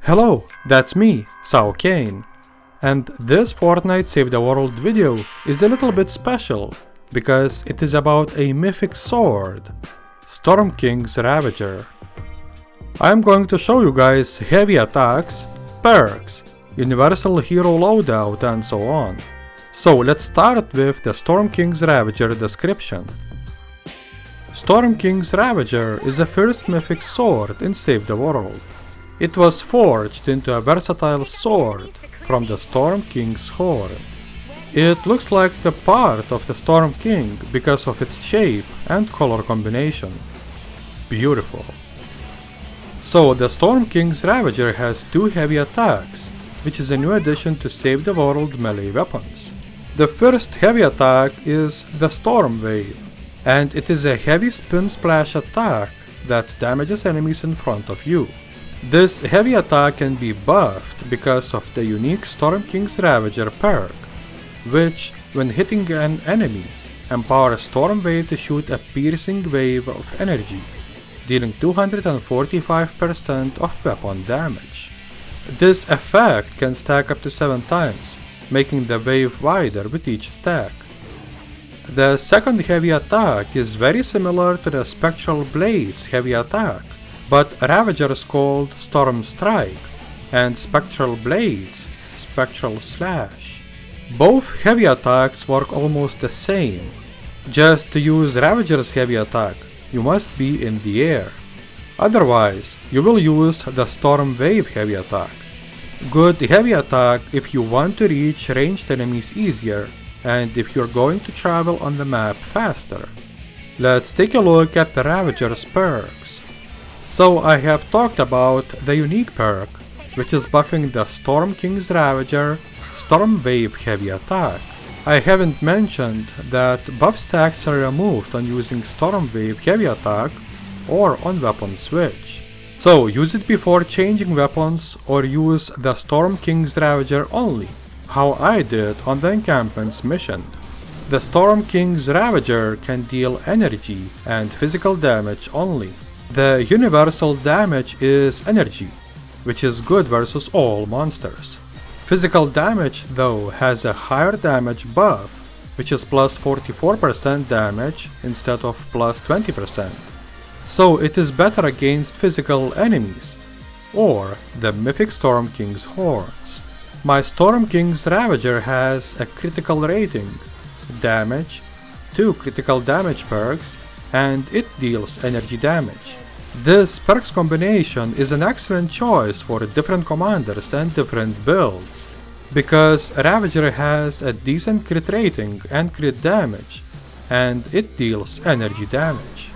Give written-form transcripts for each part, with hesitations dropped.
Hello, that's me, Saocain, and this Fortnite Save the World video is a little bit special because it is about a mythic sword, Storm King's Ravager. I am going to show you guys heavy attacks, perks, universal hero loadout and so on. So let's start with the Storm King's Ravager description. Storm King's Ravager is the first mythic sword in Save the World. It was forged into a versatile sword from the Storm King's horn. It looks like the part of the Storm King because of its shape and color combination. Beautiful. So the Storm King's Ravager has two heavy attacks, which is a new addition to Save the World melee weapons. The first heavy attack is the Storm Wave, and it is a heavy spin splash attack that damages enemies in front of you. This heavy attack can be buffed because of the unique Storm King's Ravager perk, which, when hitting an enemy, empowers Storm Wave to shoot a piercing wave of energy, dealing 245% of weapon damage. This effect can stack up to 7 times, making the wave wider with each stack. The second heavy attack is very similar to the Spectral Blade's heavy attack, but Ravager's called Storm Strike, and Spectral Blade's Spectral Slash. Both heavy attacks work almost the same. Just to use Ravager's heavy attack, you must be in the air. Otherwise, you will use the Storm Wave heavy attack. Good heavy attack if you want to reach ranged enemies easier, and if you're going to travel on the map faster. Let's take a look at the Ravager's perks. So I have talked about the unique perk, which is buffing the Storm King's Ravager Storm Wave heavy attack. I haven't mentioned that buff stacks are removed on using Storm Wave heavy attack or on weapon switch. So use it before changing weapons or use the Storm King's Ravager only, how I did on the encampments mission. The Storm King's Ravager can deal energy and physical damage only. The universal damage is energy, which is good versus all monsters. Physical damage though has a higher damage buff, which is plus 44% damage instead of plus 20%. So it is better against physical enemies, or the mythic Storm King's horns. My Storm King's Ravager has a critical rating, damage, 2 critical damage perks, and it deals energy damage. This perks combination is an excellent choice for different commanders and different builds, because Ravager has a decent crit rating and crit damage, and it deals energy damage.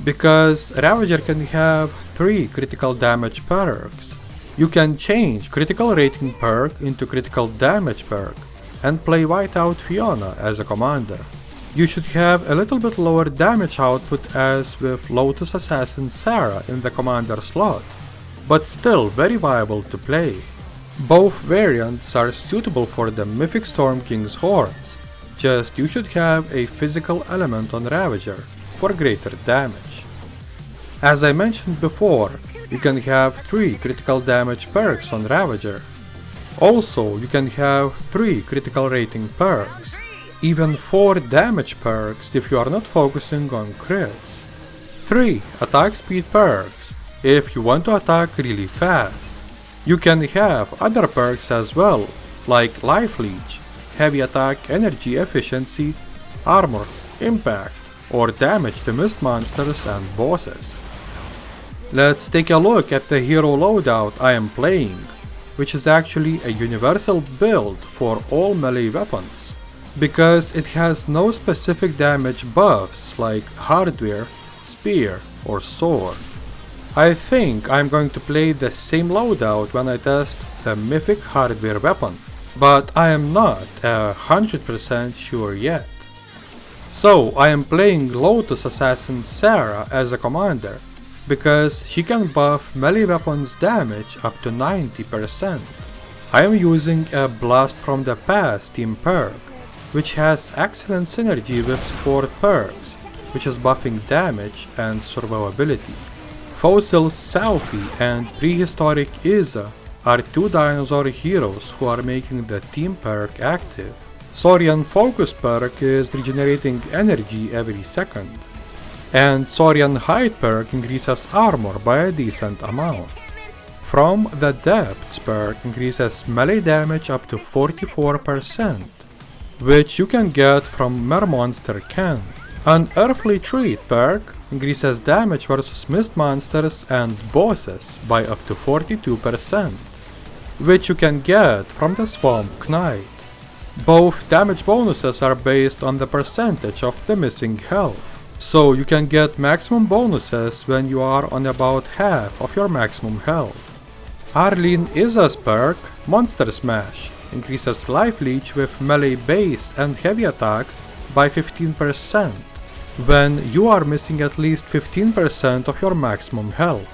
Because Ravager can have 3 critical damage perks, you can change critical rating perk into critical damage perk and play Whiteout Fiona as a commander. You should have a little bit lower damage output as with Lotus Assassin Sarah in the commander slot, but still very viable to play. Both variants are suitable for the mythic Storm King's horns, just you should have a physical element on Ravager for greater damage. As I mentioned before, you can have 3 critical damage perks on Ravager. Also, you can have 3 critical rating perks, even 4 damage perks if you are not focusing on crits, 3 attack speed perks if you want to attack really fast. You can have other perks as well, like Life Leech, heavy attack energy efficiency, armor, impact, or damage to missed monsters and bosses. Let's take a look at the hero loadout I am playing, which is actually a universal build for all melee weapons, because it has no specific damage buffs like hardware, spear, or sword. I think I'm going to play the same loadout when I test the mythic hardware weapon, but I am not 100% sure yet. So I am playing Lotus Assassin Sarah as a commander, because she can buff melee weapons damage up to 90%. I am using a Blast from the Past team perk, which has excellent synergy with support perks, which is buffing damage and survivability. Fossil Saocain and Prehistoric Iza are two dinosaur heroes who are making the team perk active. Saurian Focus perk is regenerating energy every second, and Saurian Height perk increases armor by a decent amount. From the Depths perk increases melee damage up to 44%, which you can get from Mermonster Can. Unearthly Treat perk increases damage versus mist monsters and bosses by up to 42%, which you can get from the Swamp Knight. Both damage bonuses are based on the percentage of the missing health, so you can get maximum bonuses when you are on about half of your maximum health. Arlene Iza's perk, Monster Smash, increases life leech with melee base and heavy attacks by 15% when you are missing at least 15% of your maximum health.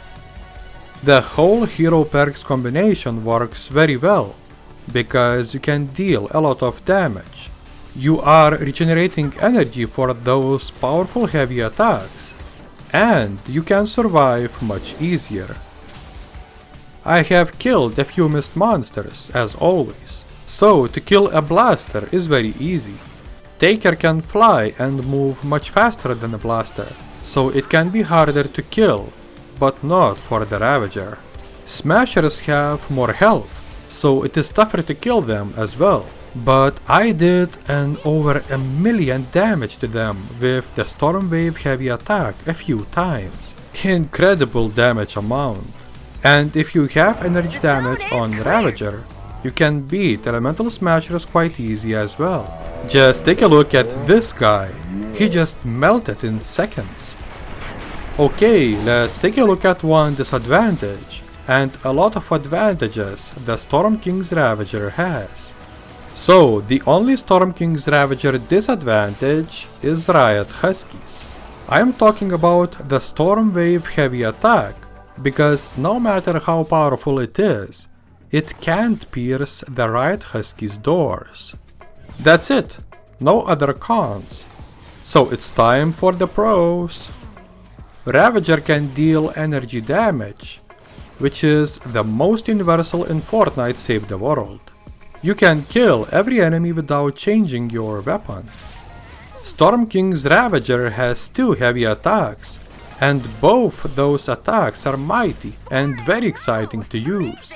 The whole hero perks combination works very well, because you can deal a lot of damage. You are regenerating energy for those powerful heavy attacks, and you can survive much easier. I have killed a few mist monsters, as always, so to kill a blaster is very easy. Taker can fly and move much faster than a blaster, so it can be harder to kill, but not for the Ravager. Smashers have more health, so it is tougher to kill them as well, but I did over 1 million damage to them with the Stormwave heavy attack a few times. Incredible damage amount. And if you have energy damage on Ravager, you can beat elemental smashers quite easy as well. Just take a look at this guy, he just melted in seconds. Okay, let's take a look at one disadvantage, and a lot of advantages the Storm King's Ravager has. So, the only Storm King's Ravager disadvantage is Riot Huskies. I am talking about the Stormwave heavy attack, because no matter how powerful it is, it can't pierce the Riot Huskies' doors. That's it, no other cons. So it's time for the pros. Ravager can deal energy damage, which is the most universal in Fortnite Save the World. You can kill every enemy without changing your weapon. Storm King's Ravager has 2 heavy attacks, and both those attacks are mighty and very exciting to use.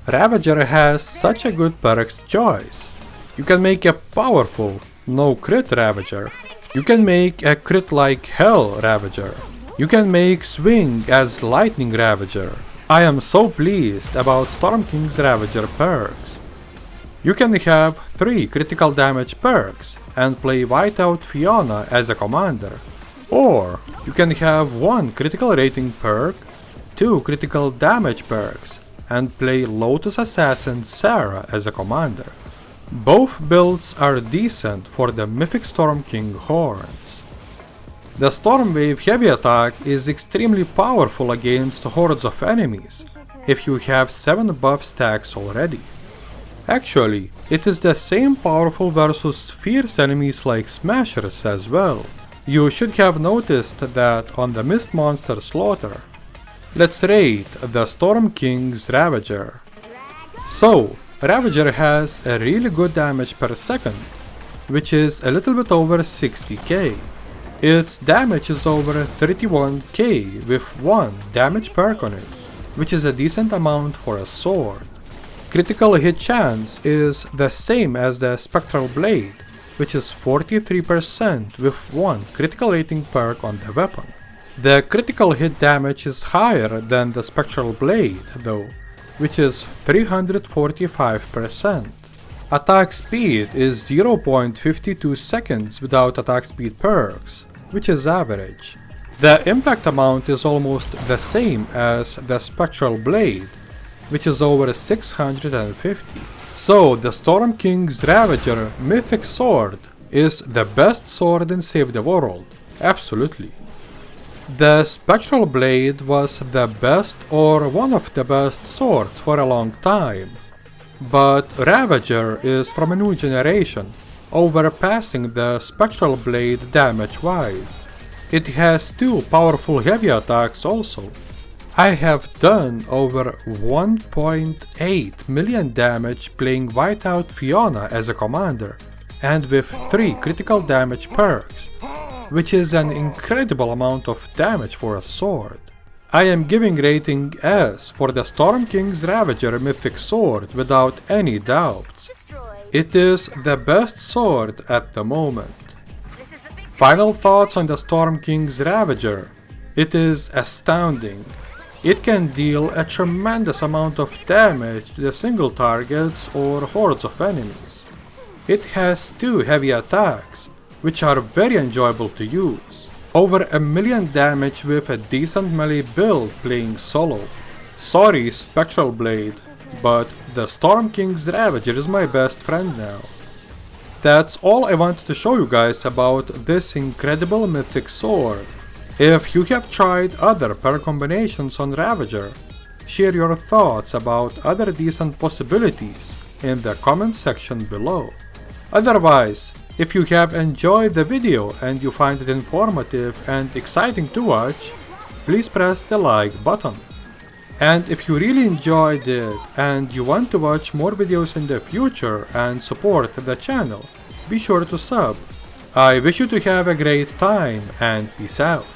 Ravager has such a good perks choice. You can make a powerful, no crit Ravager. You can make a crit like hell Ravager. You can make swing as lightning Ravager. I am so pleased about Storm King's Ravager perks. You can have 3 critical damage perks and play Whiteout Fiona as a commander. Or you can have 1 critical rating perk, 2 critical damage perks, and play Lotus Assassin Sarah as a commander. Both builds are decent for the Mythic Storm King horns. The Stormwave heavy attack is extremely powerful against hordes of enemies, if you have 7 buff stacks already. Actually, it is the same powerful versus fierce enemies like Smashers as well. You should have noticed that on the Mist Monster Slaughter. Let's rate the Storm King's Ravager. So, Ravager has a really good damage per second, which is a little bit over 60k. Its damage is over 31k with 1 damage perk on it, which is a decent amount for a sword. Critical hit chance is the same as the Spectral Blade, which is 43% with 1 critical rating perk on the weapon. The critical hit damage is higher than the Spectral Blade though, which is 345%. Attack speed is 0.52 seconds without attack speed perks, which is average. The impact amount is almost the same as the Spectral Blade, which is over 650. So the Storm King's Ravager Mythic Sword is the best sword in Save the World, absolutely. The Spectral Blade was the best or one of the best swords for a long time, but Ravager is from a new generation, overpassing the Spectral Blade damage-wise. It has 2 powerful heavy attacks also. I have done over 1.8 million damage playing Whiteout Fiona as a commander, and with 3 critical damage perks, which is an incredible amount of damage for a sword. I am giving rating S for the Storm King's Ravager Mythic sword without any doubts. It is the best sword at the moment. Final thoughts on the Storm King's Ravager. It is astounding. It can deal a tremendous amount of damage to the single targets or hordes of enemies. It has 2 heavy attacks, which are very enjoyable to use. Over 1 million damage with a decent melee build playing solo. Sorry Spectral Blade, but the Storm King's Ravager is my best friend now. That's all I wanted to show you guys about this incredible mythic sword. If you have tried other perk combinations on Ravager, share your thoughts about other decent possibilities in the comment section below. Otherwise, if you have enjoyed the video and you find it informative and exciting to watch, please press the like button. And if you really enjoyed it and you want to watch more videos in the future and support the channel, be sure to sub. I wish you to have a great time and peace out.